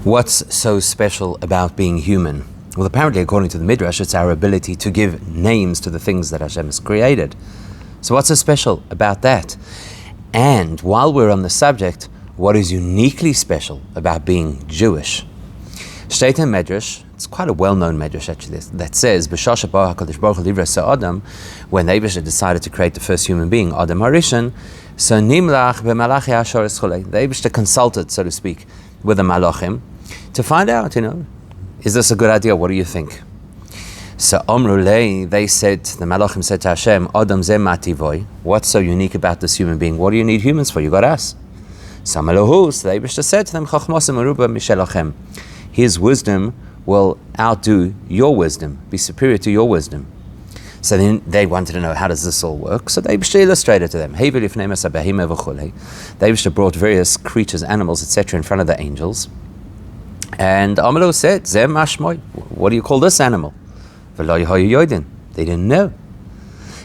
What's so special about being human? Well, apparently, according to the Midrash, it's our ability to give names to the things that Hashem has created. So what's so special about that? And while we're on the subject, what is uniquely special about being Jewish? Shteit Medrash, it's quite a well-known Medrash actually, that says, B'shasha ba HaKadosh Baruch Hu livra Adam, when the Eibishter decided to create the first human being, Adam Harishon, so Nimlach b'Malachi Hasharis Cholei. The Eibishter consulted, so to speak, with the Malachim to find out, is this a good idea? What do you think? So Omru Lei, they said, the Malachim said to Hashem, Adam zeh mativoi. What's so unique about this human being? What do you need humans for? You got us. So Malohus, the Eibishter said to them, Chachmosim meruba mishelachem. His wisdom will outdo your wisdom, be superior to your wisdom. So then they wanted to know, how does this all work? So the Eibishter illustrated to them. The Eibishter brought various creatures, animals, etc. in front of the angels. And Amalu said, Zeh mashmoi. What do you call this animal? They didn't know.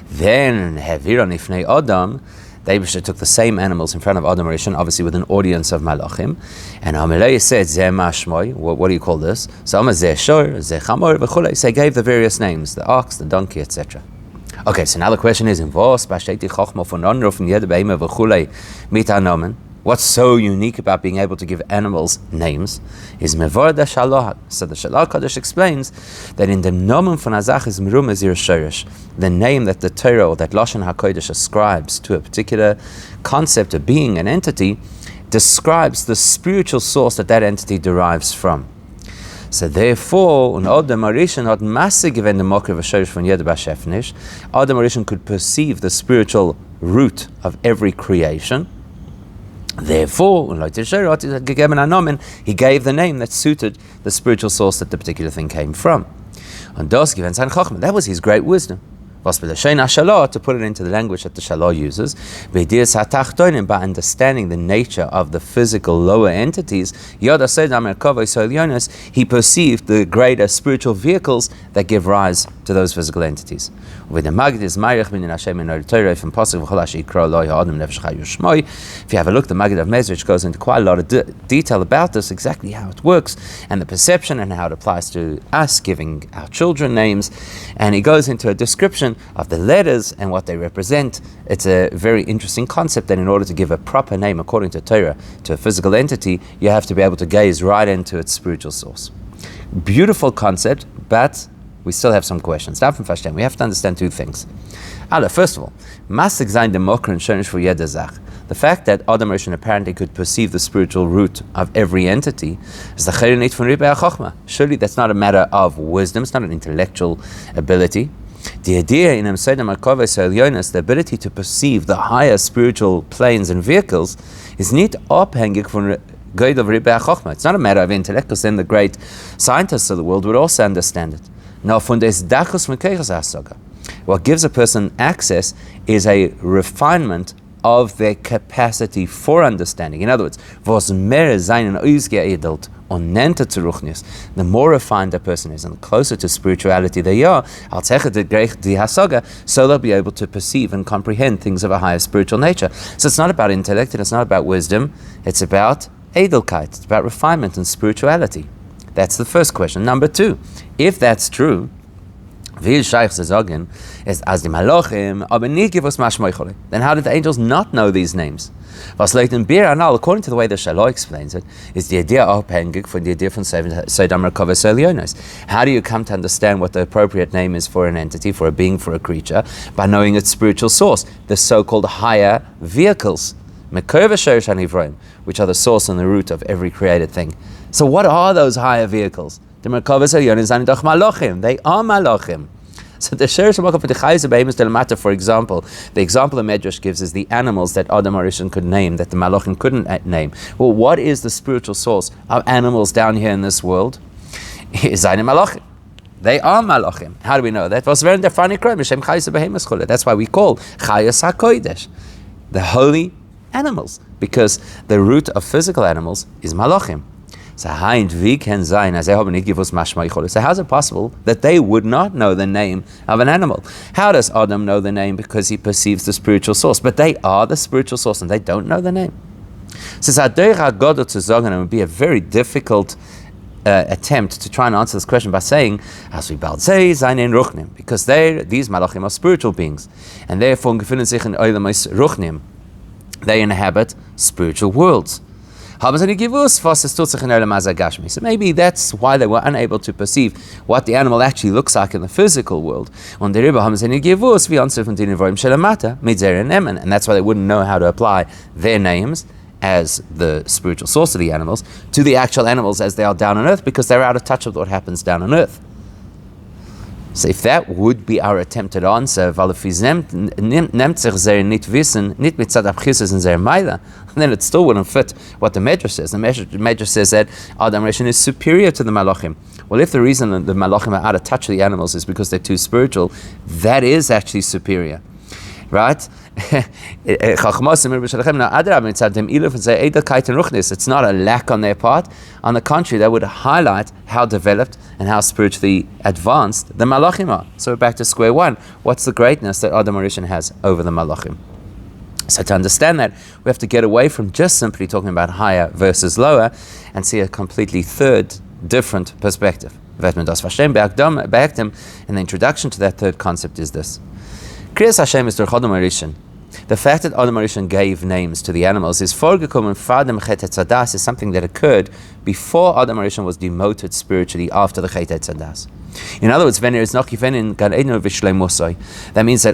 Then Heviron ifnei Adam, the Eibishter took the same animals in front of Adam Rishon, obviously with an audience of Malachim. And Amalei said, Zeh mashmoi. What do you call this? So Amar Zeh shor, Zeh chamor, v'chulei. So he gave the various names, the ox, the donkey, etc. Okay, so now the question is, what's so unique about being able to give animals names is Mevar da Shalah. So the Shalah Kadosh explains that in the Nomen von Azach is Merum Ezir Shorish, the name that the Torah or that Lashon HaKodesh ascribes to a particular concept, a being, an entity, describes the spiritual source that entity derives from. So therefore, Adam Harishon could perceive the spiritual root of every creation. Therefore, he gave the name that suited the spiritual source that the particular thing came from. That was his great wisdom. To put it into the language that the Shalah uses, by understanding the nature of the physical lower entities, he perceived the greater spiritual vehicles that give rise to those physical entities. If you have a look, the Maggid of Mezrich goes into quite a lot of detail about this, exactly how it works, and the perception and how it applies to us giving our children names. And he goes into a description of the letters and what they represent. It's a very interesting concept that in order to give a proper name according to Torah to a physical entity, you have to be able to gaze right into its spiritual source. Beautiful concept, but we still have some questions. We have to understand two things. First of all, the fact that Adam Rishon apparently could perceive the spiritual root of every entity is the surely that's not a matter of wisdom, it's not an intellectual ability. The idea in the ability to perceive the higher spiritual planes and vehicles is not abhängig von it's not a matter of intellect, because then the great scientists of the world would also understand it. Now, what gives a person access is a refinement of their capacity for understanding. In other words, the more refined a person is and the closer to spirituality they are, so they'll be able to perceive and comprehend things of a higher spiritual nature. So it's not about intellect and it's not about wisdom, it's about edelkeit, it's about refinement and spirituality. That's the first question. Number two, if that's true, then how did the angels not know these names? According to the way the Shalah explains it, is the idea abhängig von the idea von Seidam Merkavos Elyonos. How do you come to understand what the appropriate name is for an entity, for a being, for a creature? By knowing its spiritual source, the so-called higher vehicles, which are the source and the root of every created thing. So what are those higher vehicles? The Merkavos Elyonos are Malachim. They are Malachim. So the Sherish Malachim for the Chayes Behemoth Delmata, for example, the example the Medrash gives is the animals that Adam Harishon could name, that the Malachim couldn't name. Well, what is the spiritual source of animals down here in this world? Zayin Malachim. They are Malachim. How do we know that? That's why we call Chayes HaKodesh, the holy animals, because the root of physical animals is Malachim. So how's it possible that they would not know the name of an animal? How does Adam know the name? Because he perceives the spiritual source. But they are the spiritual source and they don't know the name. So it would be a very difficult attempt to try and answer this question by saying, because these malachim are spiritual beings, and therefore they inhabit spiritual worlds. So maybe that's why they were unable to perceive what the animal actually looks like in the physical world. And that's why they wouldn't know how to apply their names as the spiritual source of the animals to the actual animals as they are down on earth, because they're out of touch with what happens down on earth. So if that would be our attempted answer, then it still wouldn't fit what the Medrash says. The Medrash says that Adam Rishon is superior to the Malachim. Well, if the reason that the Malachim are out of touch with the animals is because they're too spiritual, that is actually superior. Right? It's not a lack on their part. On the contrary, that would highlight how developed and how spiritually advanced the Malachim are. So we're back to square one. What's the greatness that Adam Rishon has over the Malachim? So to understand that, we have to get away from just simply talking about higher versus lower and see a completely third, different perspective. And the introduction to that third concept is this. Kriyas Hashem is durch Adam Rishon. The fact that Adam Rishon gave names to the animals is vorgekommen vor dem Chet Hatzadas, is something that occurred before Adam Rishon was demoted spiritually after the Chet Hatzadas. In other words, that means that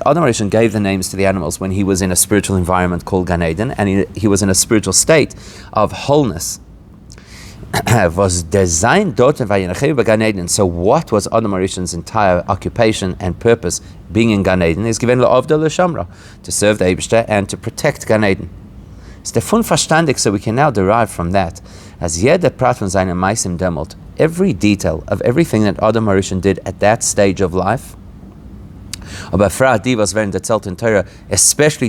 Adam Rishon gave the names to the animals when he was in a spiritual environment called Gan Eden, and he was in a spiritual state of wholeness. Was designed dort Gan Eden. So what was Adam Rishon's entire occupation and purpose being in Gan Eden? Is given to serve the Eibishter and to protect Gan Eden. It's the fun verstandig, so we can now derive from that as jeder Prat von seinem Meisim demelt, every detail of everything that Adam Rishon did at that stage of life. Especially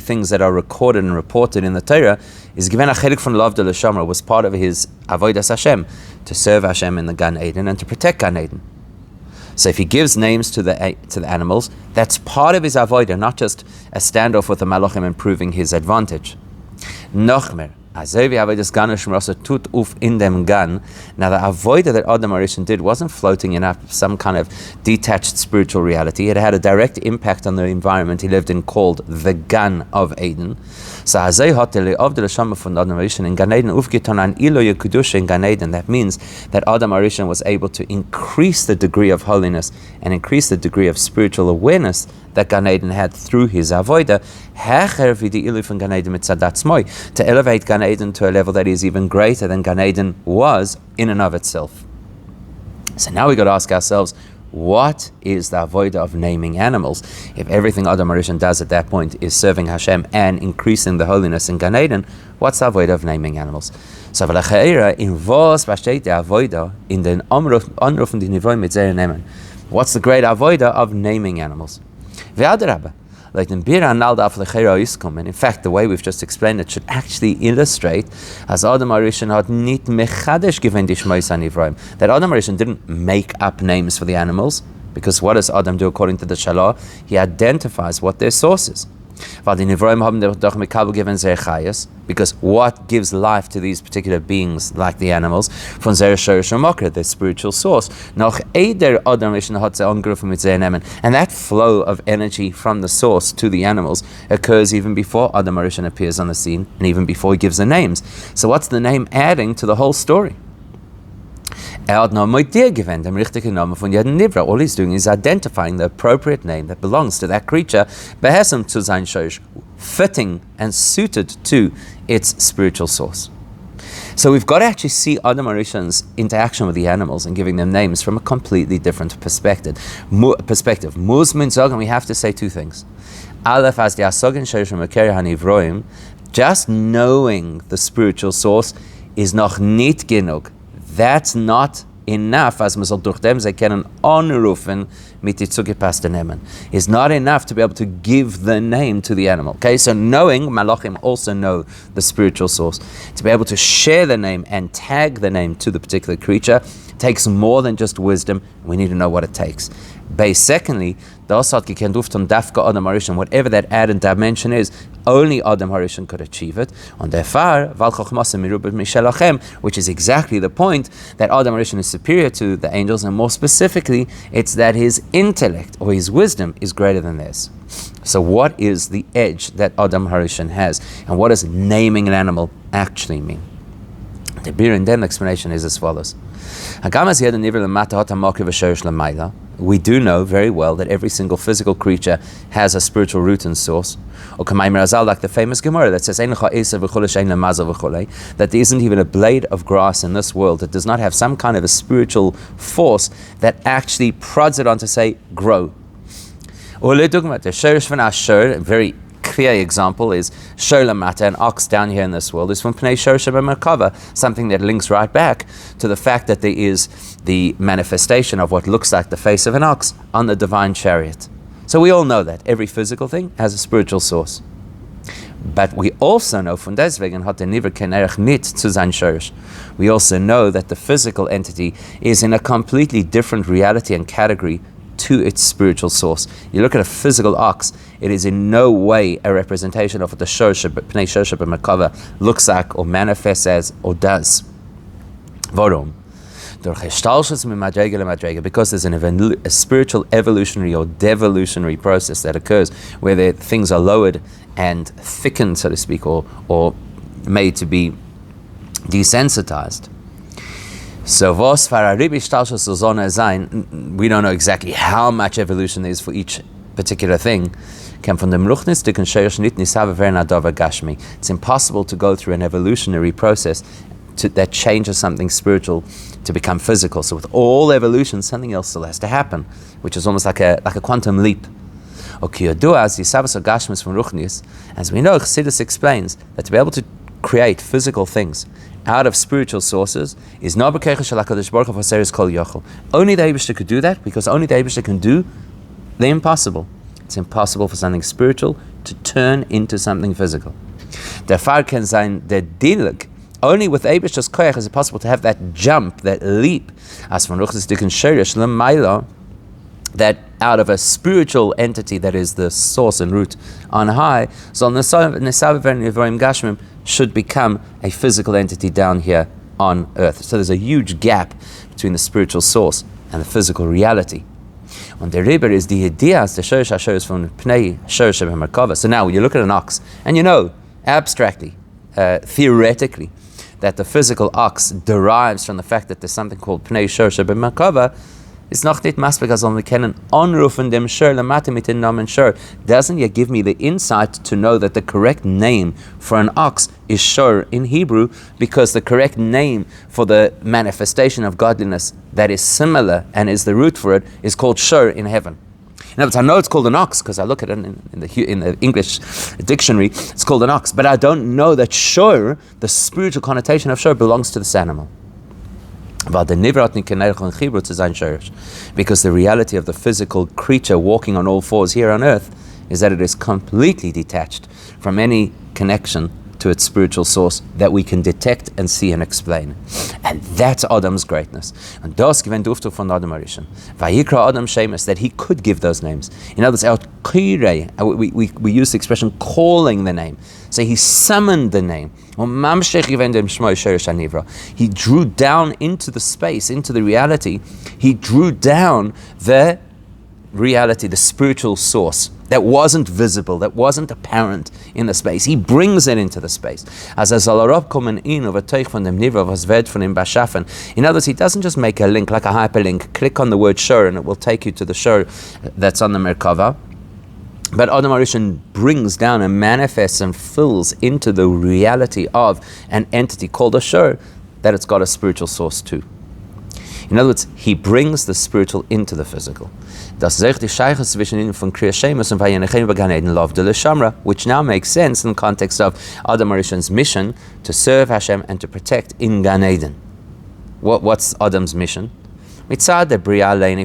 things that are recorded and reported in the Torah, is given a chelik from Lav de l'Shamra, was part of his avodas Hashem, to serve Hashem in the Gan Eden and to protect Gan Eden. So if he gives names to the animals, that's part of his avodah, not just a standoff with the malachim and proving his advantage. Nochmer. Now the avodah that Adam Rishon did wasn't floating in some kind of detached spiritual reality. It had a direct impact on the environment he lived in, called the Gan of Eden. So in Gan Eden, that means that Adam Rishon was able to increase the degree of holiness and increase the degree of spiritual awareness that Gan Eden had through his avodah, to elevate Gan Eden to a level that is even greater than Gan Eden was in and of itself. So now we got to ask ourselves, what is the avodah of naming animals? If everything Adam Rishon does at that point is serving Hashem and increasing the holiness in Gan Eden, what's the avodah of naming animals? So in was besteht the avodah in den Anrufen die Nivoim mit sehr nehmen? What's the great avodah of naming animals? And in fact, the way we've just explained it should actually illustrate as Adam Rishon had nit mechadesh given die Shmois HaNivroim, that Adam Rishon didn't make up names for the animals, because what does Adam do according to the Shalah? He identifies what their source is. Because what gives life to these particular beings, like the animals, from their spiritual source. And that flow of energy from the source to the animals occurs even before Adam Rishon appears on the scene, and even before he gives the names. So what's the name adding to the whole story? All he's doing is identifying the appropriate name that belongs to that creature, fitting and suited to its spiritual source. So we've got to actually see Adam Rishon's interaction with the animals and giving them names from a completely different perspective. And we have to say two things. Aleph, as the Asogin Sheshim Makeri HaNivroim, just knowing the spiritual source is noch nit genug. That's not enough, as man soll durch dem sie können anrufen mit die zugepasste Namen. It's not enough to be able to give the name to the animal. Okay, so knowing, Malachim also know the spiritual source. To be able to share the name and tag the name to the particular creature takes more than just wisdom. We need to know what it takes. Secondly, whatever that added dimension is, Only Adam Harishon could achieve it. On therefore, which is exactly the point, that Adam Harishon is superior to the angels, and more specifically, it's that his intellect or his wisdom is greater than theirs. So what is the edge that Adam Harishon has, and what does naming an animal actually mean? The Bir and Dem explanation is as follows. We do know very well that every single physical creature has a spiritual root and source. Like the famous Gemara that says that there isn't even a blade of grass in this world that does not have some kind of a spiritual force that actually prods it on to say, grow. A very clear example is Sholamata, an ox down here in this world, is from Pnei Shor Merkava, something that links right back to the fact that there is the manifestation of what looks like the face of an ox on the divine chariot. So we all know that every physical thing has a spiritual source. But we also know we also know that the physical entity is in a completely different reality and category to its spiritual source. You look at a physical ox, it is in no way a representation of what the Pnei Shor Merkava looks like or manifests as or does. Warum? Because there's a spiritual evolutionary or devolutionary process that occurs where things are lowered and thickened, so to speak, or made to be desensitized. So we don't know exactly how much evolution there is for each particular thing. It's impossible to go through an evolutionary process that changes something spiritual to become physical. So with all evolution, something else still has to happen, which is almost like a quantum leap. As we know, Chassidus explains that to be able to create physical things out of spiritual sources is not b'keiches shel HaKadosh Baruch Hu v'seres kol yochel. Only the Eibishter could do that, because only the Eibishter can do the impossible. It's impossible for something spiritual to turn into something physical. Therefore can sein der Dilig. Only with Eibishter's koyach is it possible to have that jump, that leap, as von Ruchnis dicken shirish l'mayla, that out of a spiritual entity that is the source and root on high, so should become a physical entity down here on earth. So there's a huge gap between the spiritual source and the physical reality. On the river is the ideas, the shorish hashorish from Pnei Shor Merkava. So now when you look at an ox, and you know, abstractly, theoretically, that the physical ox derives from the fact that there's something called Pnei Shor Merkava, it's noch nicht masbek as only kennen anrufen dem Shor lamate mit dem Namen Shor. Doesn't yet give me the insight to know that the correct name for an ox is Shor in Hebrew, because the correct name for the manifestation of godliness that is similar and is the root for it is called Shor in heaven. In other words, I know it's called an ox because I look at it in the English dictionary. It's called an ox, but I don't know that Shor, the spiritual connotation of Shor, belongs to this animal. Because the reality of the physical creature walking on all fours here on earth is that it is completely detached from any connection to its spiritual source that we can detect and see and explain. And that's Adam's greatness. And das gewinnt Duftu von Adam Harishon. Vayikra Adam Shemus, that he could give those names. In other words, we use the expression calling the name. So he summoned the name. He drew down into the space, into the reality. He drew down the reality, the spiritual source that wasn't visible, that wasn't apparent in the space. He brings it into the space. In other words, he doesn't just make a link like a hyperlink. Click on the word Shor and it will take you to the Shor that's on the Merkava. But Adam Harishon brings down and manifests and fills into the reality of an entity called a Shor that it's got a spiritual source too. In other words, he brings the spiritual into the physical. Which now makes sense in the context of Adam Harishon's mission to serve Hashem and to protect in Gan Eden. What's Adam's mission? If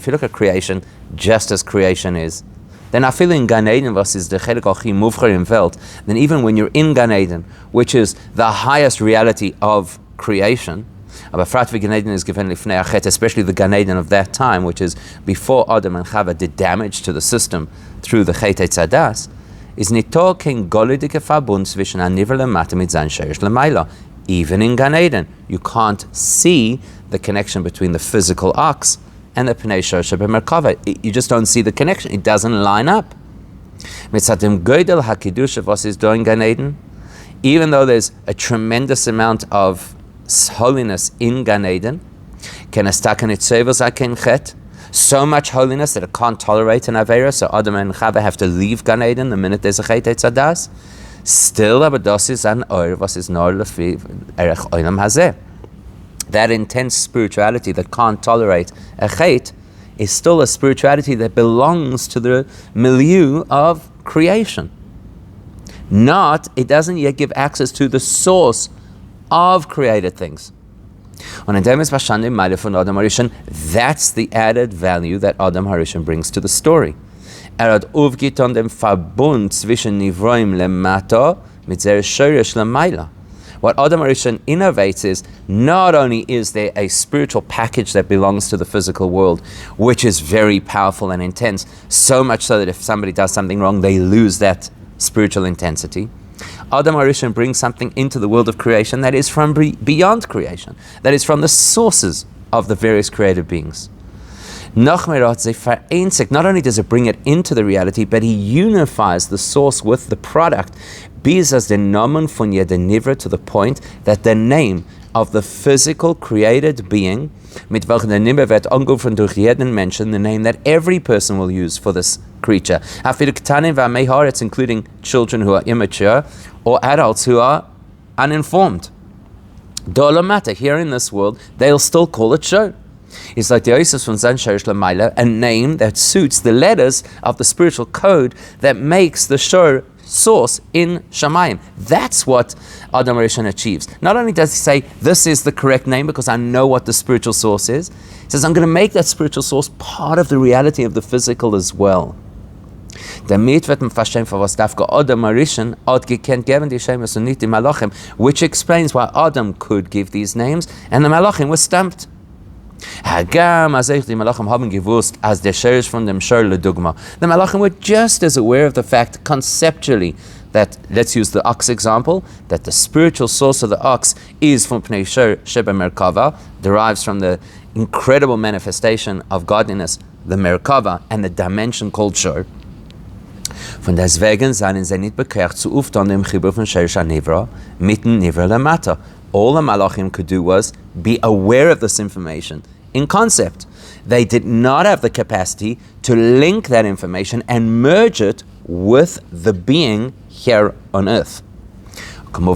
you look at creation, just as creation is, then I feel in Gan Eden, was is the Chelek Achi Muvcher im Welt, then even when you're in Gan Eden, which is the highest reality of creation, aber Frat wie Gan Eden is given lifnei achet, especially the Gan Eden of that time, which is before Adam and Chava did damage to the system through the Chet Eitzadas, is nito kein golidike Verbund zwischen an Nivra lemata mit sein Sherish lemaila. Even in Gan Eden, you can't see the connection between the physical ox and the Pnei Shosha b'Merkava. You just don't see the connection. It doesn't line up. Mitzadim Goydel HaKidusha was is doing Gan Eden, even though there's a tremendous amount of holiness in Gan Eden, so much holiness that it can't tolerate an Aveira, so Adam and Chava have to leave Gan Eden the minute there's a Chet Eitzadas. Still, aber das ist an Ohr, was ist nur lefi erech olam hazeh. That intense spirituality that can't tolerate a Chet is still a spirituality that belongs to the milieu of creation. It doesn't yet give access to the source of created things. That's the added value that Adam HaRishon brings to the story. What Adam HaRishon innovates is, not only is there a spiritual package that belongs to the physical world, which is very powerful and intense, so much so that if somebody does something wrong, they lose that spiritual intensity. Adam HaRishon brings something into the world of creation that is from beyond creation, that is from the sources of the various created beings. Not only does it bring it into the reality, but he unifies the source with the product, to the point that the name of the physical created being, the name that every person will use for this creature, including children who are immature or adults who are uninformed. Here in this world, they'll still call it show. It's like the Oasis from Zan Sherish Lamaila, a name that suits the letters of the spiritual code that makes the shor source in Shamayim. That's what Adam HaRishon achieves. Not only does he say, this is the correct name because I know what the spiritual source is, he says, I'm going to make that spiritual source part of the reality of the physical as well. Damit wird man verstehen, für was Adam HaRishon hat gekannt geben die Shemes und nicht die Malachim, which explains why Adam could give these names and the Malachim was stamped. Hagam, as die Malachim haben gewusst, as der Sherish von dem Shor ledugma. The Malachim were just as aware of the fact conceptually that, let's use the ox example, that the spiritual source of the ox is from Pnei Shor Sheba Merkava, derives from the incredible manifestation of godliness, the Merkava, and the dimension called Shor. Von deswegen seien sie nicht bekehrt zu oft an dem Chibur von Sherish HaNivra, mitten Nivra Lamata. All the Malachim could do was be aware of this information in concept. They did not have the capacity to link that information and merge it with the being here on earth. In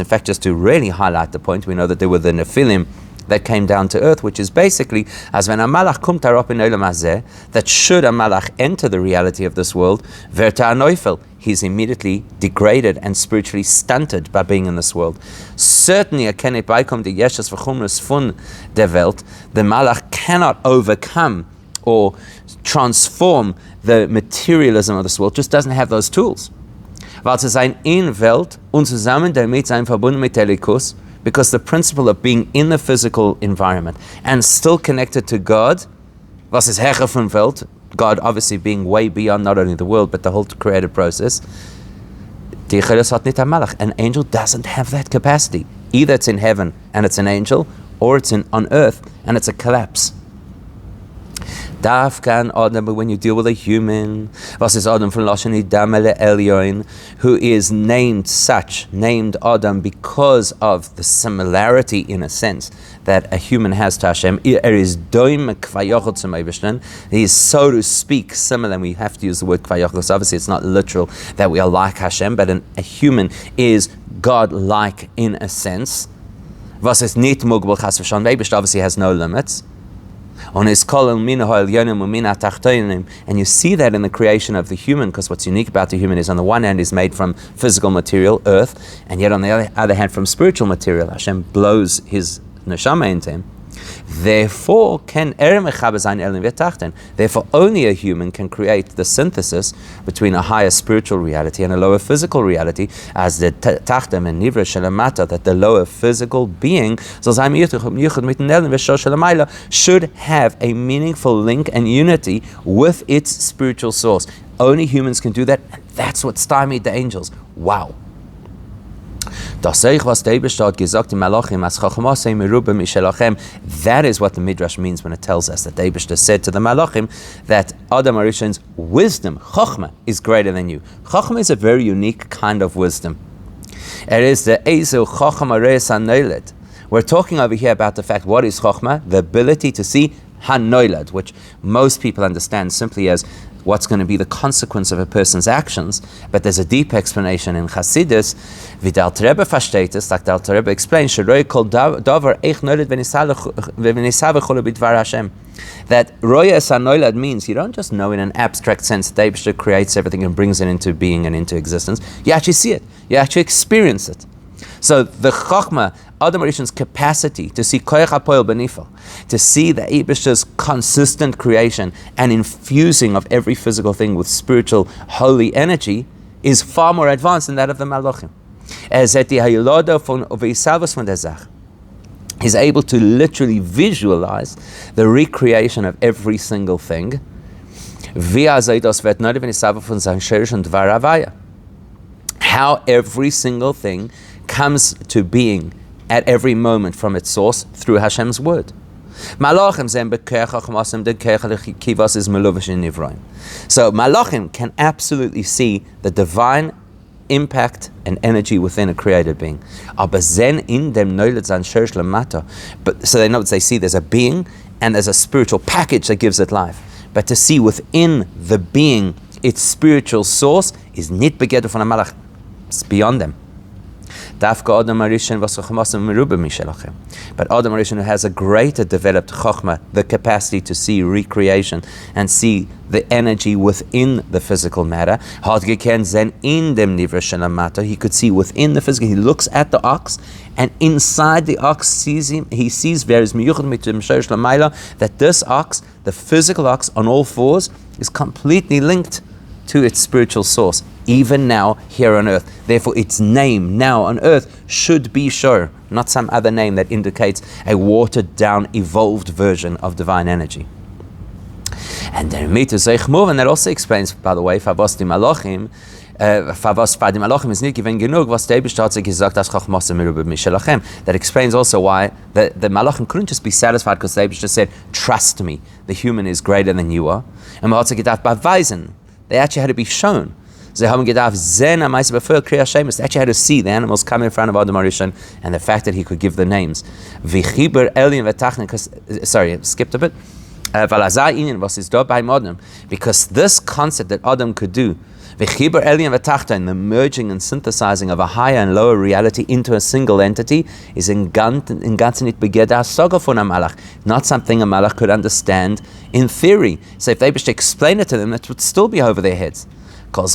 fact, just to really highlight the point, we know that there were the Nephilim that came down to earth, which is basically, as when a malach kumt arop in olam hazeh, that should a malach enter the reality of this world, verta neufel, he's immediately degraded and spiritually stunted by being in this world. Certainly, the malach cannot overcome or transform the materialism of this world, just doesn't have those tools. Weil zu sein in Welt und zusammen damit sein verbunden mit Elikus, because the principle of being in the physical environment and still connected to God, was is Hecher von Welt, God obviously being way beyond not only the world but the whole creative process. An angel doesn't have that capacity. Either it's in heaven and it's an angel, or it's on earth and it's a collapse. When you deal with a human, was is Adam from Lashon Idam Elyon, who is named Adam because of the similarity, in a sense, that a human has to Hashem. He is so to speak similar, and we have to use the word kvayachol, because obviously it's not literal that we are like Hashem, but a human is God-like in a sense. Was is nit mugbal chas v'shan, obviously has no limits. And you see that in the creation of the human, because what's unique about the human is, on the one hand, is made from physical material, earth, and yet on the other hand, from spiritual material. Hashem blows his neshama into him. Therefore, only a human can create the synthesis between a higher spiritual reality and a lower physical reality, as the tachtem and nivra shelamata, that the lower physical being should have a meaningful link and unity with its spiritual source. Only humans can do that, and that's what stymied the angels. Wow. That is what the Midrash means when it tells us that the Eibishter said to the Malachim that Adam Arishan's wisdom, Chochmah, is greater than you. Chochmah is a very unique kind of wisdom. It is the Ezu Chochmah Reis HaNoiled. We're talking over here about the fact, what is Chochmah? The ability to see HaNoiled, which most people understand simply as what's going to be the consequence of a person's actions, but there's a deep explanation in Chassidus. Wie der Alter Rebbe versteht es, like the Alter Rebbe explains, Sheroi kol davar eich noiled v'nisave cholu b'dvar Hashem. That Roya Sanoilad means you don't just know in an abstract sense that Eibishter creates everything and brings it into being and into existence. You actually see it. You actually experience it. So the Chochmah, Adam Arishan's capacity to see Koyach HaPoel Benifel, to see the Eibishter's consistent creation and infusing of every physical thing with spiritual, holy energy, is far more advanced than that of the Malachim. He's able to literally visualize the recreation of every single thing. How every single thing comes to being at every moment from its source through Hashem's word. So Malachim can absolutely see the divine impact and energy within a created being. But so they know, they see there's a being and there's a spiritual package that gives it life. But to see within the being its spiritual source is nit begeder von a malach. It's beyond them. But Adam Arishan, who has a greater developed chokhmah, the capacity to see recreation and see the energy within the physical matter, he could see within the physical. He looks at the ox, and inside the ox he sees that this ox, the physical ox on all fours, is completely linked to its spiritual source, even now here on earth. Therefore, its name now on earth should be Shor, not some other name that indicates a watered down, evolved version of divine energy. And then and that also explains, by the way, Favos di Malachim, Favos Fadi Malachim is nicht given genug, was der Eibishter hat sich gesagt, as Chochmos merube mishelachem. That explains also why the Malachim couldn't just be satisfied because the Eibishter said, trust me, the human is greater than you are. And man hat sich gedacht, beweisen. They actually had to be shown. They actually had to see the animals come in front of Adam Arishan and the fact that he could give the names. Sorry, I skipped a bit. Because this concept that Adam could do, the merging and synthesizing of a higher and lower reality into a single entity, is not something a malach could understand in theory. So if they wish to explain it to them, it would still be over their heads. Until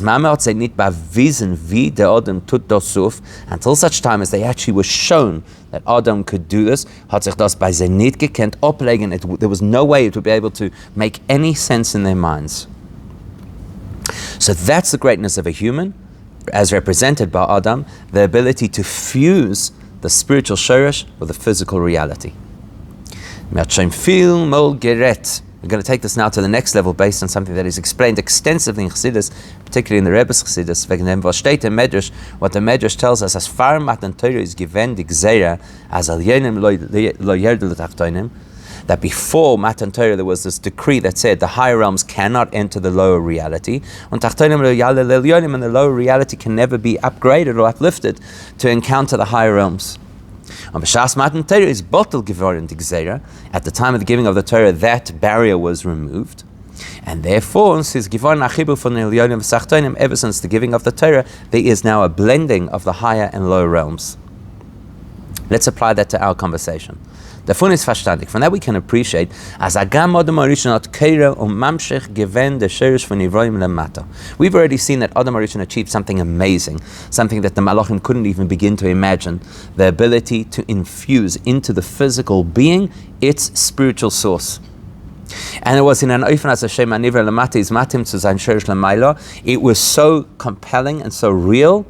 such time as they actually were shown that Adam could do this, there was no way it would be able to make any sense in their minds. So that's the greatness of a human, as represented by Adam, the ability to fuse the spiritual shorish with the physical reality. We're going to take this now to the next level based on something that is explained extensively in Chassidus, particularly in the Rebbe's Chassidus. What the Medrash tells us, as far Matan Torah is given the Gzeira, as al yenim lo yerdu l'tachtonim, that before Matan Torah there was this decree that said the higher realms cannot enter the lower reality, and the lower reality can never be upgraded or uplifted to encounter the higher realms. At the time of the giving of the Torah, that barrier was removed, and therefore, ever since the giving of the Torah, there is now a blending of the higher and lower realms. Let's apply that to our conversation. Davon ist verstandig. From that we can appreciate as Agam Adam Arishan hat Keira Mamshech given the Sherish von Nivroim lemata. We've already seen that Adam Arishan achieved something amazing, something that the Malachim couldn't even begin to imagine, the ability to infuse into the physical being its spiritual source. And it was in an oifen as Hashem Anivra lemata is matim to sein Sherish lemaila. It was so compelling and so real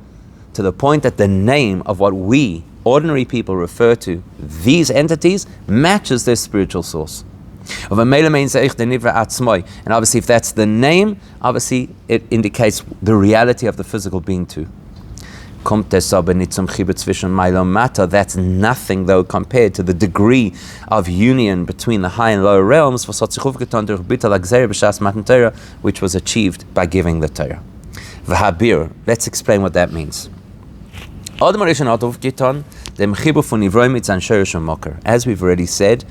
to the point that the name of what we ordinary people refer to these entities matches their spiritual source. And obviously, if that's the name, obviously it indicates the reality of the physical being too. That's nothing though compared to the degree of union between the high and lower realms, which was achieved by giving the Torah. Let's explain what that means. As we've already said,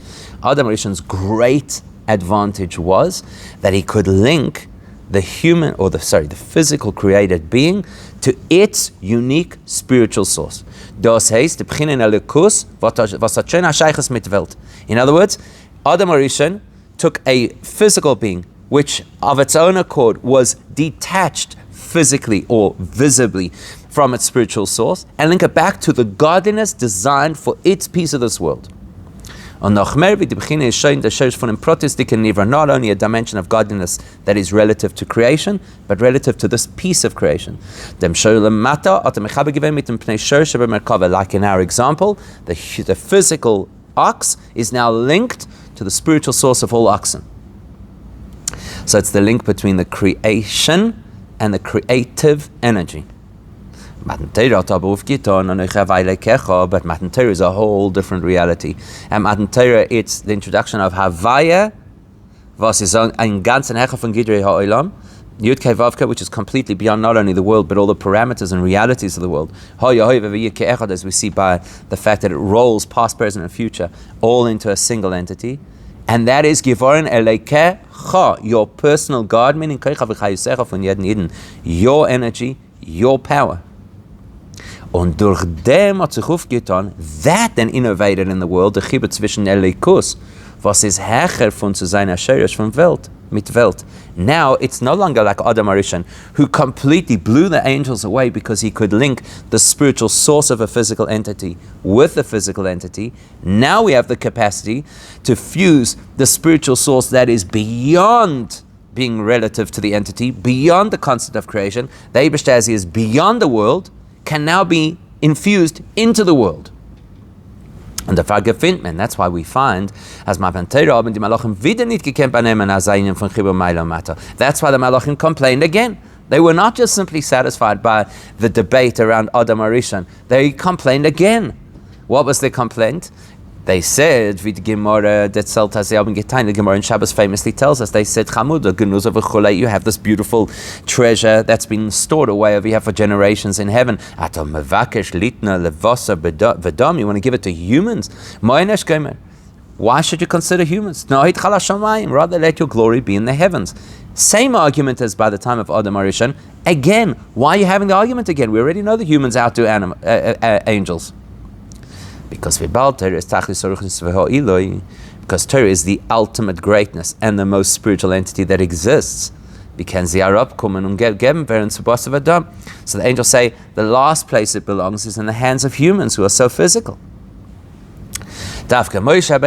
Adam Rishon's great advantage was that he could link the human, or the physical created being to its unique spiritual source. In other words, Adam Rishon took a physical being which of its own accord was detached physically or visibly from its spiritual source and link it back to the godliness designed for its piece of this world. Not only a dimension of godliness that is relative to creation, but relative to this piece of creation. Like in our example, the physical ox is now linked to the spiritual source of all oxen. So it's the link between the creation and the creative energy. But Matan Torah is a whole different reality. And Matan Torah, it's the introduction of Havaya, was is ein ganzen Hecher von Gidrei Ha'olam, Yud Kei Vav Kei, which is completely beyond not only the world, but all the parameters and realities of the world. As we see by the fact that it rolls past, present, and future, all into a single entity. And that is Givorin Elekecha, your personal God, meaning your energy, your power. Und durch dem hat sich aufgetan, that then innovated in the world, the Chibur zwischen Elikus, was ist Hecher von zu seiner Sherish von Welt, mit Welt. Now it's no longer like Adam Arishon, who completely blew the angels away because he could link the spiritual source of a physical entity with the physical entity. Now we have the capacity to fuse the spiritual source that is beyond being relative to the entity, beyond the concept of creation. The Eibishter, as he is beyond the world, can now be infused into the world. And the Fargefindman, that's why we find, as Matan Torah haben die Malachim wieder nicht gekannt bei nehmen als einen von Chibur Maila Mata. That's why the Malachim complained again. They were not just simply satisfied by the debate around Adam Arishon. They complained again. What was their complaint? They said, wie die Gemara, that Zeltas haben geteilt, the Gemara in Shabbos famously tells us, they said, Chamuda, Genuza v'chulei, you have this beautiful treasure that's been stored away over here for generations in heaven. Atom mevakesh litna levosa v'dam, you want to give it to humans? Mo'enesh gomer. Why should you consider humans? Nohit chala shamayim, rather let your glory be in the heavens. Same argument as by the time of Adam Arishon. Again, why are you having the argument again? We already know the humans outdo angels. Because Torah is the ultimate greatness and the most spiritual entity that exists. So the angels say the last place it belongs is in the hands of humans who are so physical. So you needed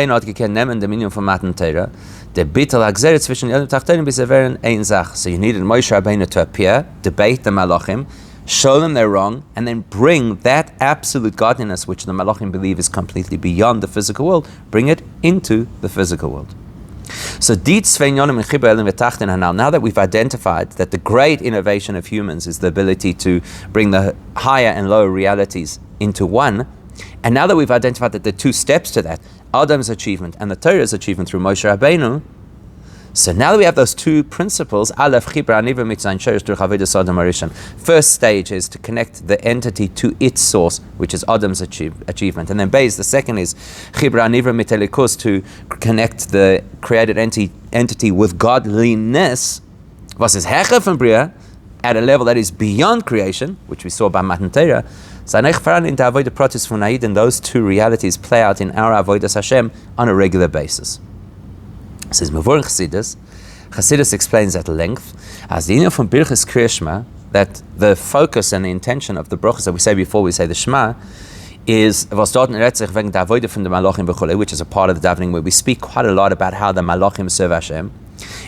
Moshe Rabbeinu to appear, debate the Malachim, show them they're wrong, and then bring that absolute godliness which the Malachim believe is completely beyond the physical world, bring it into the physical world. So now that we've identified that the great innovation of humans is the ability to bring the higher and lower realities into one, and now that we've identified that there are two steps to that, Adam's achievement and the Torah's achievement through Moshe Rabbeinu, so now that we have those two principles, first stage is to connect the entity to its source, which is Adam's achievement. And then the second is to connect the created entity with godliness, at a level that is beyond creation, which we saw by Matan Torah. So those two realities play out in our Avodas Hashem on a regular basis. Says Mavur Chassidus. Chassidus explains at length as the inyan from Bereishis Kriyashma, that the focus and the intention of the brachas that we say before we say the Shema is which is a part of the davening where we speak quite a lot about how the Malachim serve Hashem.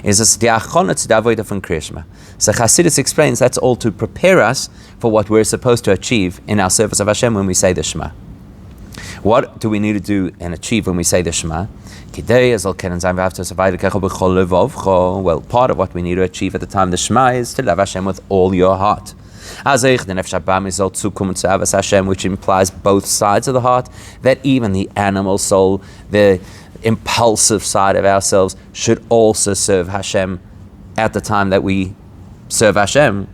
Is the achonah to the avodah from Kriyashma. So Chassidus explains that's all to prepare us for what we're supposed to achieve in our service of Hashem when we say the Shema. What do we need to do and achieve when we say the Shema? Well, part of what we need to achieve at the time of the Shema is to love Hashem with all your heart. Which implies both sides of the heart, that even the animal soul, the impulsive side of ourselves, should also serve Hashem at the time that we serve Hashem,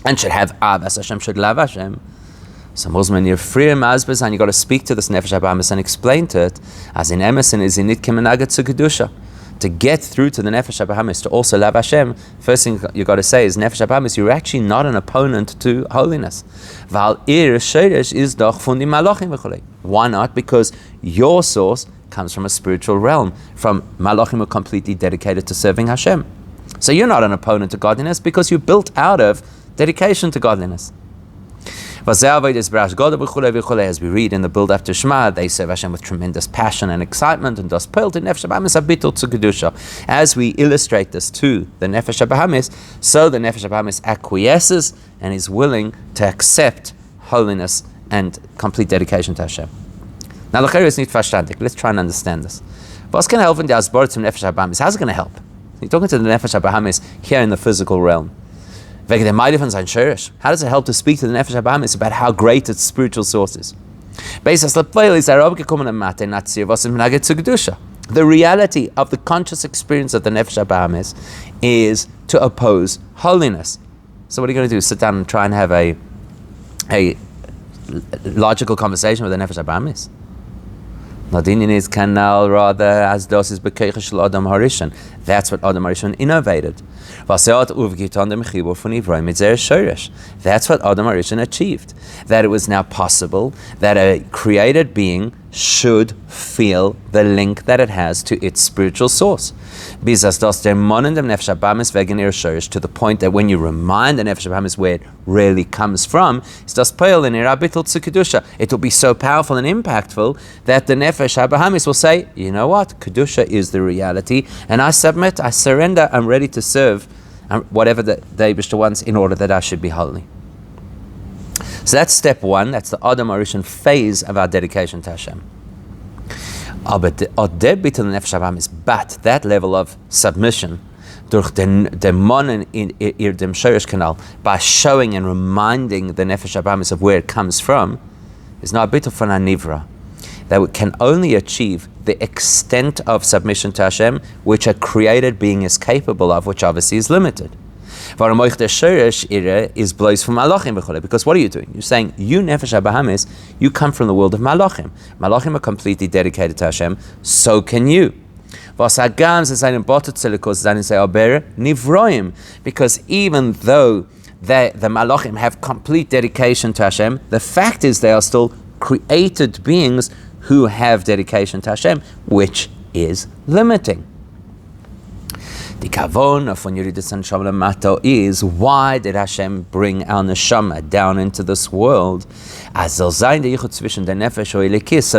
and should have avas Hashem, should love Hashem. So Mosman, you're free and you got to speak to this Nefesh HaBahamis and explain to it, as in Emerson is in it kemenaget to Kedusha. To get through to the Nefesh HaBahamis, to also love Hashem, first thing you got to say is, Nefesh HaBahamis, you're actually not an opponent to holiness. Why not? Because your source comes from a spiritual realm, from malachim who are completely dedicated to serving Hashem. So you're not an opponent to godliness because you're built out of dedication to godliness. As we read in the build-up to Shema, they serve Hashem with tremendous passion and excitement, and as we illustrate this to the Nefesh HaBahamis, so the Nefesh HaBahamis acquiesces and is willing to accept holiness and complete dedication to Hashem. Now, let's try and understand this. How's it going to help? You're talking to the Nefesh HaBahamis here in the physical realm. How does it help to speak to the Nefesh HaBahamis about how great its spiritual source is? The reality of the conscious experience of the Nefesh HaBahamis is to oppose holiness. So what are you going to do? Sit down and try and have a logical conversation with the Nefesh HaBahamis? Nadinin is kanal rather as dos is bekeicha shel Adam Harishan. That's what Adam Harishan innovated. That's what Adam Harishan achieved. That it was now possible that a created being should feel the link that it has to its spiritual source. To the point that when you remind the Nefesh HaBahamis where it really comes from, it will be so powerful and impactful that the Nefesh HaBahamis will say, you know what, Kedusha is the reality, and I submit, I surrender, I'm ready to serve whatever the Eibishter wants in order that I should be holy. So that's step one. That's the Adam Harishan phase of our dedication to Hashem. But that level of submission, by showing and reminding the Nefesh HaBahamis of where it comes from, is not a bit of an anivra. That we can only achieve the extent of submission to Hashem which a created being is capable of, which obviously is limited. Is blows from malachim, because what are you doing? You're saying, you Nefesh HaBahamis, you come from the world of malachim. Malachim are completely dedicated to Hashem, so can you. Because even though the malachim have complete dedication to Hashem, the fact is they are still created beings who have dedication to Hashem, which is limiting. The kavon of Yeridus Neshama Mato is, why did Hashem bring our neshama down into this world? So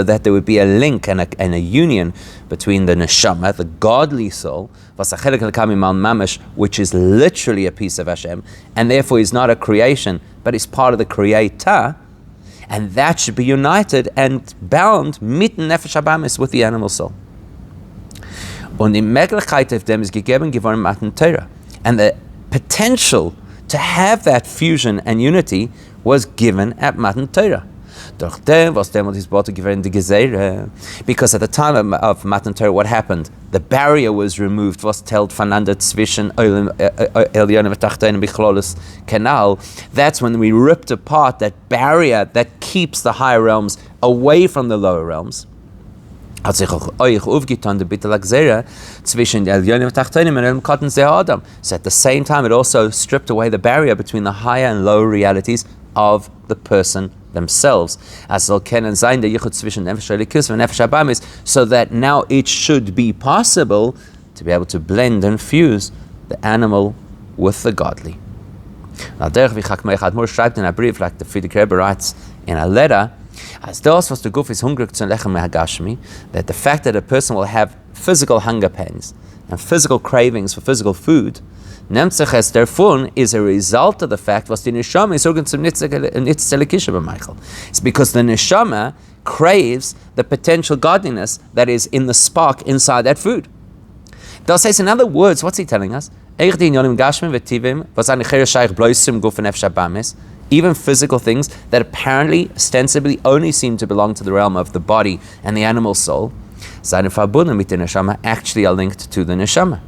that there would be a link and a union between the neshama, the godly soul, which is literally a piece of Hashem, and therefore is not a creation, but is part of the Creator, and that should be united and bound mitten Nefesh HaBahamis with the animal soul. Und die Möglichkeit of them is gegeben geworden Matan Torah. And the potential to have that fusion and unity was given at Matan Torah. Because at the time of Matan Torah, what happened? The barrier was removed, was telt voneinander zwischen Elyon und Tachton und Bichlolis Canal. That's when we ripped apart that barrier that keeps the higher realms away from the lower realms. So at the same time, it also stripped away the barrier between the higher and lower realities of the person themselves. So that now it should be possible to be able to blend and fuse the animal with the godly. Now, in a brief, like the Friedrich Rebbe writes in a letter, as das, was der Guf ist hungrig zu lechem hagashmi, that the fact that a person will have physical hunger pains and physical cravings for physical food, Nemtzeches derfun is a result of the fact was the neshama is organ zum nitzzelekisha b'meichel. It's because the neshama craves the potential godliness that is in the spark inside that food. They'll say, in other words, what's he telling us? Even physical things that apparently, ostensibly, only seem to belong to the realm of the body and the animal soul, actually are linked to the neshama.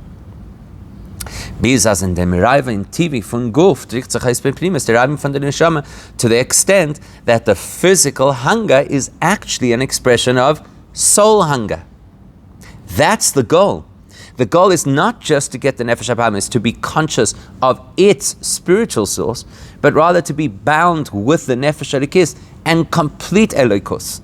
To the extent that the physical hunger is actually an expression of soul hunger. That's the goal. The goal is not just to get the nefesh habahamis to be conscious of its spiritual source, but rather to be bound with the nefesh elikis and complete elokus.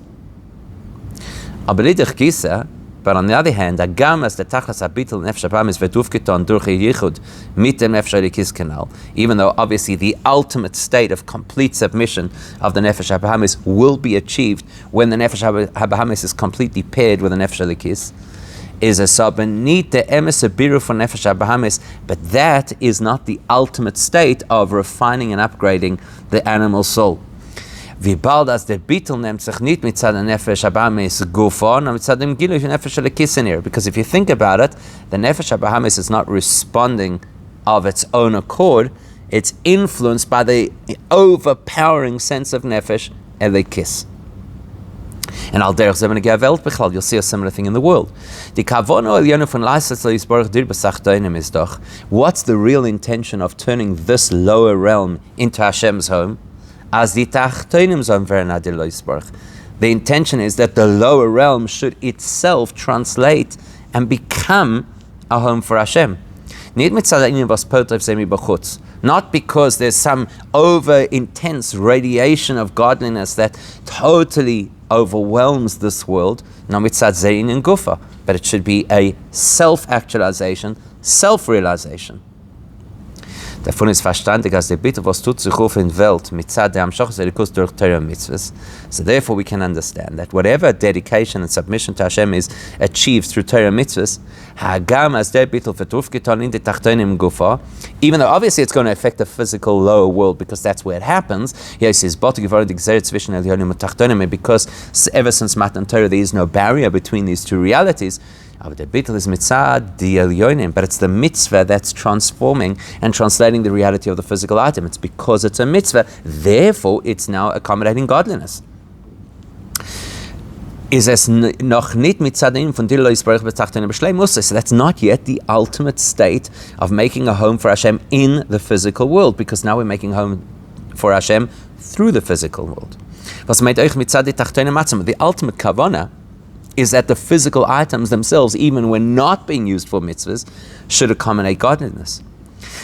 But on the other hand, agam as the tachas habitul nefesh habahamis vedufketon durch yichud mit dem nefesh elikis canal, even though obviously the ultimate state of complete submission of the nefesh habahamis will be achieved when the nefesh habahamis is completely paired with the nefesh elikis, is a sabanit the emes abiru for nefesh habahamis, but that is not the ultimate state of refining and upgrading the animal soul. Because if you think about it, the nefesh habahamis is not responding of its own accord. It's influenced by the overpowering sense of nefesh elikis. And al derech zeh welt bechal, you'll see a similar thing in the world. What's the real intention of turning this lower realm into Hashem's home? As the tachtonim zon verenadil lo yisbarach. The intention is that the lower realm should itself translate and become a home for Hashem. Not because there's some over-intense radiation of godliness that totally overwhelms this world, but it should be a self-actualization, self-realization. Davon ist verstandig, als der Bitte, was tut sich auf in Welt, mitzad der Amshachas Elikus durch Torah mitzvahs. So therefore we can understand that whatever dedication and submission to Hashem is achieved through Torah mitzvahs, hagam as der Bitte vertrufgetan in the Tachtonim Gufa, even though obviously it's going to affect the physical lower world because that's where it happens. Here he says, because ever since Matan Torah there is no barrier between these two realities. But it's the mitzvah that's transforming and translating the reality of the physical item. It's because it's a mitzvah, therefore it's now accommodating godliness. So that's not yet the ultimate state of making a home for Hashem in the physical world, because now we're making a home for Hashem through the physical world. The ultimate kavanah is that the physical items themselves, even when not being used for mitzvahs, should accommodate godliness.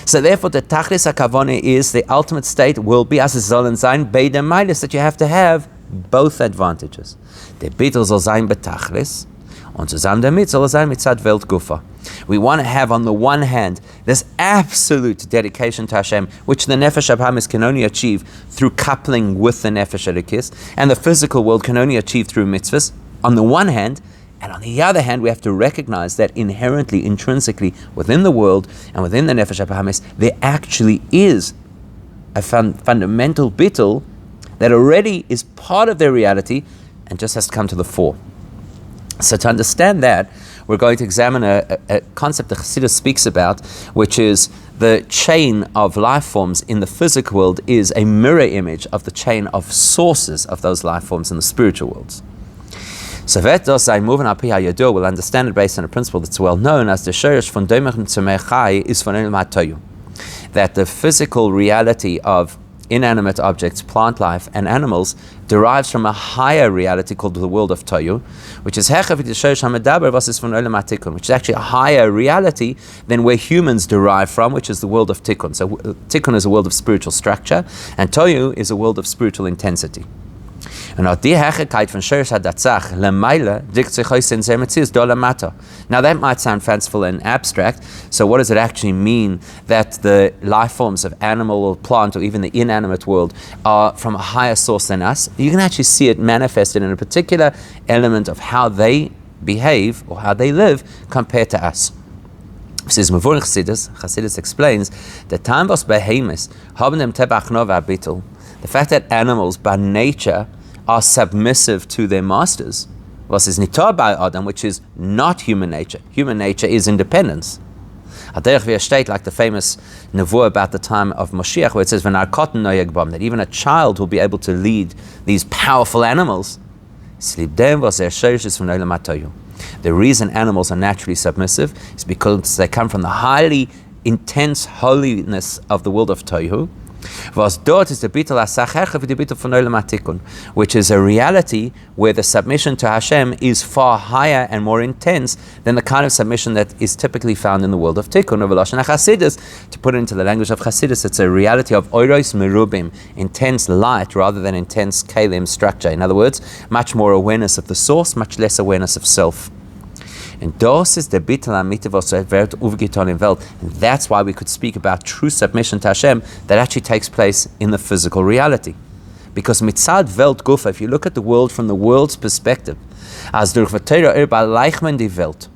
So therefore, the tachlis hakavone is the ultimate state will be as es sollen sein beide meiles, that you have to have both advantages. Der Bittel soll sein betachlis, und zusammen damit soll sein mitzad Welt gufa. We want to have on the one hand this absolute dedication to Hashem, which the nefesh habahamis can only achieve through coupling with the nefesh elikis, and the physical world can only achieve through mitzvahs. On the one hand, and on the other hand, we have to recognize that inherently, intrinsically, within the world and within the nefesh habahamis, there actually is a fundamental bittul that already is part of their reality and just has to come to the fore. So to understand that, we're going to examine a concept that Chassidus speaks about, which is the chain of life forms in the physical world is a mirror image of the chain of sources of those life forms in the spiritual worlds. So we'll understand it based on a principle that's well known as the shorish von Domech Tzemech is von Elam HaToyu, that the physical reality of inanimate objects, plant life, and animals derives from a higher reality called the world of Toyu, which is which is actually a higher reality than where humans derive from, which is the world of Tikkun. So Tikkun is a world of spiritual structure, and Toyu is a world of spiritual intensity. And now that might sound fanciful and abstract. So what does it actually mean that the life forms of animal or plant or even the inanimate world are from a higher source than us? You can actually see it manifested in a particular element of how they behave or how they live compared to us. Says Mavur Chassidus explains that time was behemoths haben dem tebach no v'abitul. The fact that animals by nature are submissive to their masters was is nitar by Adam, which is not human nature. Human nature is independence. Aderech v'yashteit, like the famous nevuah about the time of Moshiach, where it says v'narkoten noyeg bam, that even a child will be able to lead these powerful animals. Slibdem was their shorishis from olam hatoyu. The reason animals are naturally submissive is because they come from the highly intense holiness of the world of Tohu. Was dort is the bitul hasachecha v'di bitul von olam hatikun, which is a reality where the submission to Hashem is far higher and more intense than the kind of submission that is typically found in the world of Tikkun of Lashon Chassidus. To put it into the language of Chassidus, it's a reality of oros merubim, intense light rather than intense kalim structure. In other words, much more awareness of the source, much less awareness of self. And das ist der Bittul Amiti, was wird aufgetan in Welt. And that's why we could speak about true submission to Hashem that actually takes place in the physical reality. Because mitzad Welt Gufa, if you look at the world from the world's perspective, as durch Torah leichen die Welt.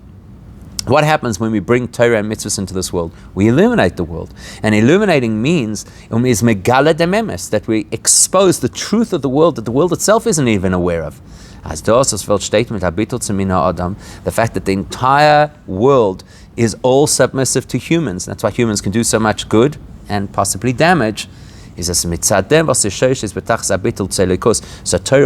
What happens when we bring Torah and mitzvahs into this world? We illuminate the world. And illuminating means is megala dememes, that we expose the truth of the world that the world itself isn't even aware of. As the fact that the entire world is all submissive to humans. That's why humans can do so much good and possibly damage. So Torah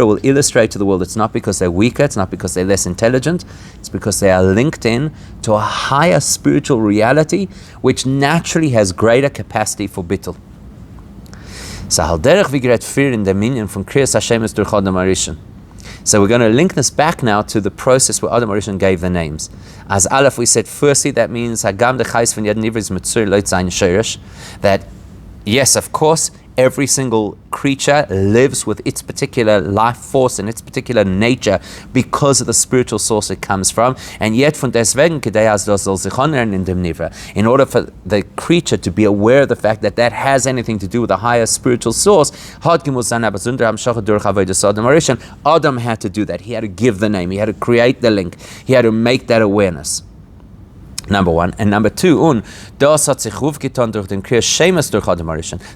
will illustrate to the world it's not because they're weaker, it's not because they're less intelligent, it's because they are linked in to a higher spiritual reality which naturally has greater capacity for bittul. So we're going to link this back now to the process where Adam Arishon gave the names. As Aleph, we said firstly that means that yes, of course, every single creature lives with its particular life force and its particular nature because of the spiritual source it comes from. And yet, in order for the creature to be aware of the fact that that has anything to do with a higher spiritual source, Adam had to do that. He had to give the name. He had to create the link. He had to make that awareness. Number one. And number two, the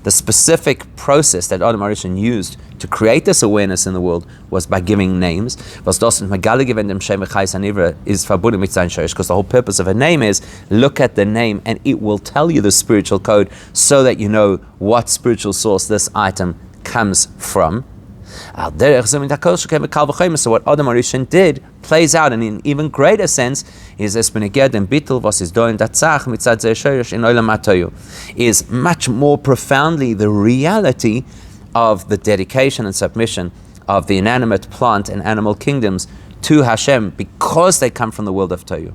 specific process that Adam Arishon used to create this awareness in the world was by giving names. Because the whole purpose of a name is look at the name and it will tell you the spiritual code so that you know what spiritual source this item comes from. So what Adam Arishon did plays out, and in an even greater sense is is much more profoundly the reality of the dedication and submission of the inanimate plant and animal kingdoms to Hashem because they come from the world of Tohu.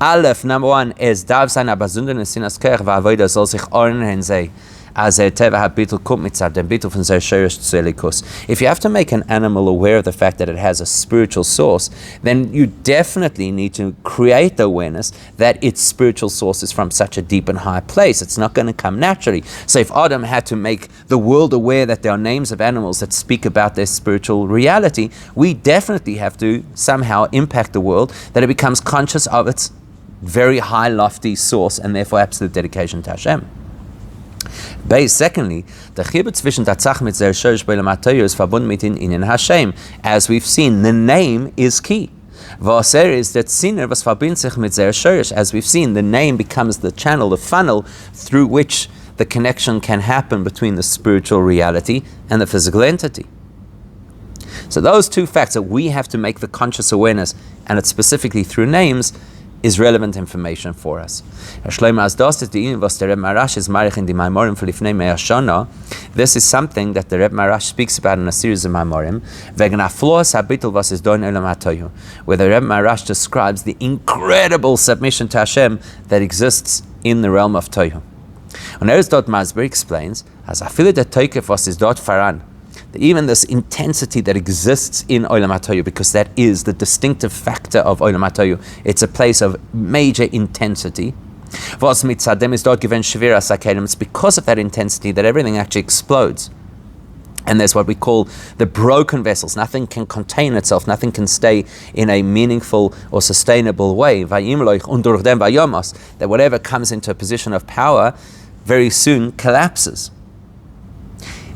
Aleph, number one, is if you have to make an animal aware of the fact that it has a spiritual source, then you definitely need to create the awareness that its spiritual source is from such a deep and high place. It's not going to come naturally. So if Adam had to make the world aware that there are names of animals that speak about their spiritual reality, we definitely have to somehow impact the world that it becomes conscious of its very high, lofty source and therefore absolute dedication to Hashem. Secondly, the chibur zwischen Tatzach mit Zer Shorish B'Olam HaTorah is verbunden mit in Hashem. As we've seen, the name is key. V'aser is that sinner was verbindet sich mit Zer Shorish. As we've seen, the name becomes the channel, the funnel through which the connection can happen between the spiritual reality and the physical entity. So those two facts that we have to make the conscious awareness, and it's specifically through names, is relevant information for us. This is something that the Rebbe Marash speaks about in a series of Maimorim, where the Rebbe Marash describes the incredible submission to Hashem that exists in the realm of Tohu. And Eretz Masber explains, as that even this intensity that exists in Olam HaTohu, because that is the distinctive factor of Olam HaTohu, it's a place of major intensity. It's because of that intensity that everything actually explodes. And there's what we call the broken vessels. Nothing can contain itself. Nothing can stay in a meaningful or sustainable way. That whatever comes into a position of power very soon collapses.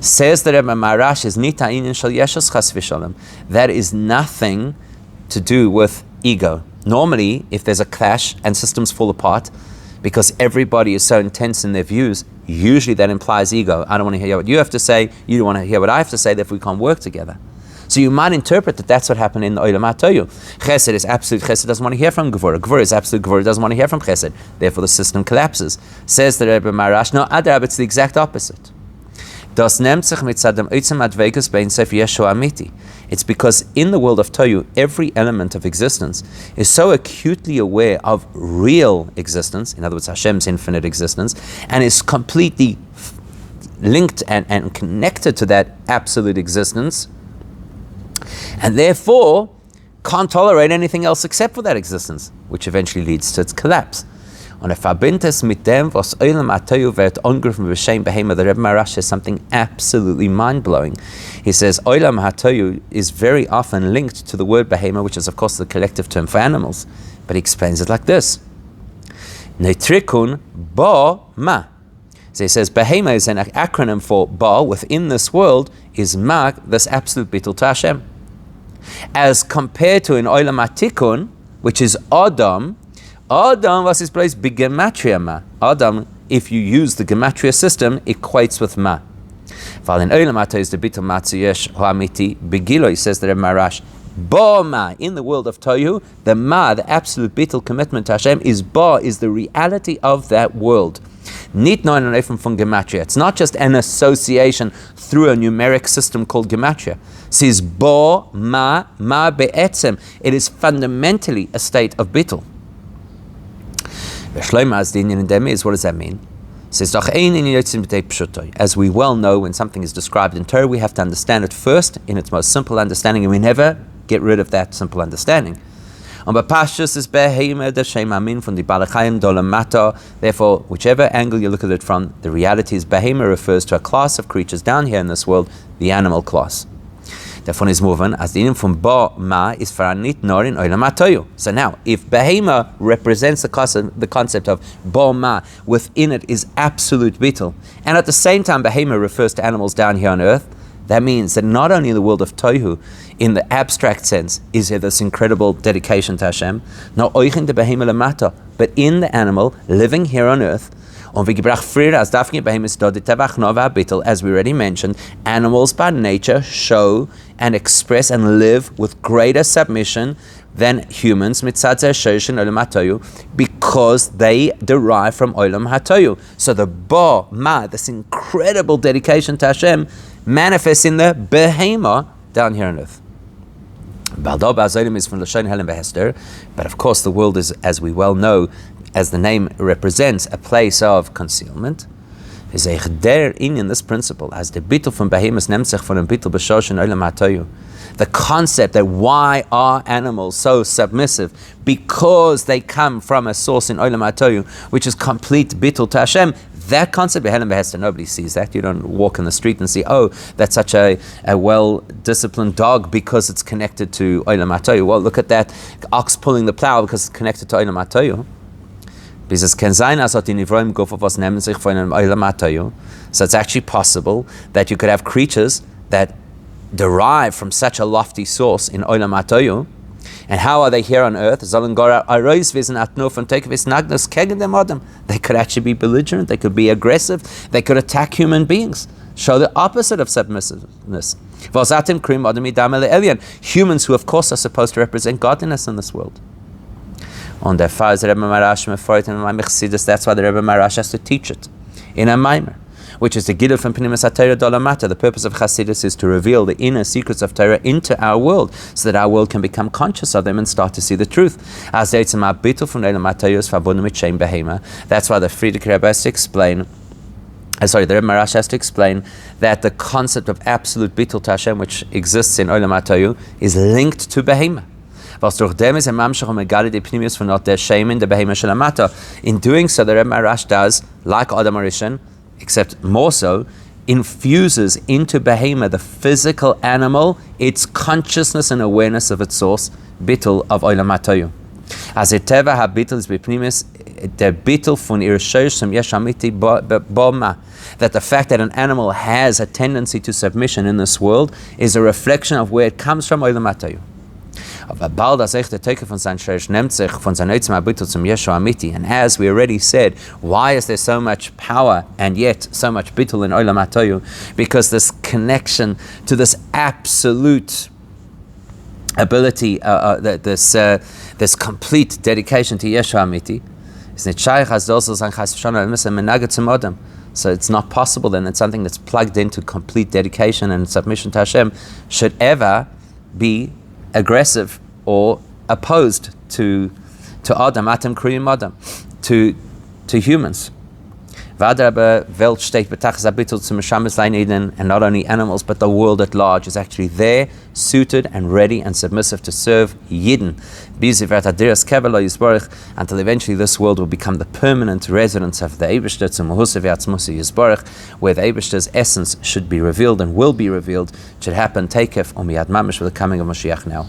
Says the Rebbe Marash is nita inyan shel yeshus chas v'shalom. That is nothing to do with ego. Normally, if there's a clash and systems fall apart, because everybody is so intense in their views, usually that implies ego. I don't want to hear what you have to say, you don't want to hear what I have to say, therefore we can't work together. So you might interpret that that's what happened in the Olam HaTohu. Chesed is absolute chesed, doesn't want to hear from Gevurah. Gevurah is absolute Gevurah, doesn't want to hear from chesed. Therefore the system collapses. Says the Rebbe Marash, no, Adrab, it's the exact opposite. It's because in the world of Tohu, every element of existence is so acutely aware of real existence, in other words, Hashem's infinite existence, and is completely linked and connected to that absolute existence, and therefore can't tolerate anything else except for that existence, which eventually leads to its collapse. On a Fabintes mit dem, was Olam HaTohu wird angegriffen b'shem Behema, the Rebbe Marash says something absolutely mind-blowing. He says, Olam HaTohu is very often linked to the word Behema, which is of course the collective term for animals. But he explains it like this. Netrikun ba ma. So he says, Behema is an acronym for ba, within this world, is ma, this absolute bittul to Hashem. As compared to in Olam HaTikun, which is Adam was his place b'gematria ma. Adam, if you use the gematria system, equates with ma. In Olam HaTohu is the bitul matziyesh ha'amiti begilo. He says that in Marash, ba ma, in the world of Tohu, the ma, the absolute bitul commitment to Hashem, is the reality of that world. Nit neun from gematria. It's not just an association through a numeric system called gematria. It says ba ma be'etzem. It is fundamentally a state of bitul. What does that mean? As we well know, when something is described in Torah, we have to understand it first in its most simple understanding, and we never get rid of that simple understanding. Therefore, whichever angle you look at it from, the reality is Behema refers to a class of creatures down here in this world, the animal class. Davon is moving as the name from ba ma is faranit nor in Olam HaTohu. So now, if Behema represents the concept of ba ma, within it is absolute bitul, and at the same time Behema refers to animals down here on earth, that means that not only in the world of Tohu, in the abstract sense, is there this incredible dedication to Hashem, not oichin de Behema lamata, but in the animal living here on earth. As we already mentioned, animals by nature show and express and live with greater submission than humans, because they derive from Olam HaTohu. So the ba, ma, this incredible dedication to Hashem, manifests in the Behema down here on earth. But of course the world is, as we well know, as the name represents, a place of concealment. In this principle, as the bittul from Behemoth nemzech von dem bittul b'shoshen Olam HaTohu, the concept that why are animals so submissive? Because they come from a source in Olam HaTohu, which is complete bittul to Hashem. That concept, nobody sees that. You don't walk in the street and see, oh, that's such a well-disciplined dog because it's connected to Olam HaTohu. Well, look at that ox pulling the plow because it's connected to Olam HaTohu. So it's actually possible that you could have creatures that derive from such a lofty source in Olam HaTohu. And how are they here on earth? They could actually be belligerent, they could be aggressive, they could attack human beings. Show the opposite of submissiveness. Humans who of course are supposed to represent godliness in this world. On the far the Rebbe Marash meforit in my Chassidus, that's why the Rebbe Marash has to teach it in a Maimer, which is the Gidul from Pnimis HaTorah Dolamata. The purpose of Chassidus is to reveal the inner secrets of Torah into our world, so that our world can become conscious of them and start to see the truth. As the Bittul from Olam HaTohu is verbunden mit Shem Behema. That's why the Friedrich Rebbe has to explain. The Rebbe Marash has to explain that the concept of absolute bittul to Hashem, which exists in Olam HaTohu, is linked to Behema. In doing so, the Rebbe Marash does, like Adam Arishan, except more so, infuses into behema, the physical animal, its consciousness and awareness of its source, bittul of olam hatoyu. As a teva ha-bittul is b'pnimis, der bittul fun ir shoshim yesh amiti boma, that the fact that an animal has a tendency to submission in this world is a reflection of where it comes from, olam hatoyu. And as we already said, why is there so much power and yet so much bittul in olam hatoyu? Because this connection to this absolute ability, this complete dedication to Yeshua Amiti, so it's not possible then that something that's plugged into complete dedication and submission to Hashem should ever be aggressive or opposed to Adam, Atam Kriyim Adam, to humans. And not only animals, but the world at large is actually there, suited and ready and submissive to serve Yidden. Until eventually this world will become the permanent residence of the Eibishter, where the Eibishter's essence should be revealed and will be revealed, should happen, takef, umiyad mamish, with the coming of Mashiach now.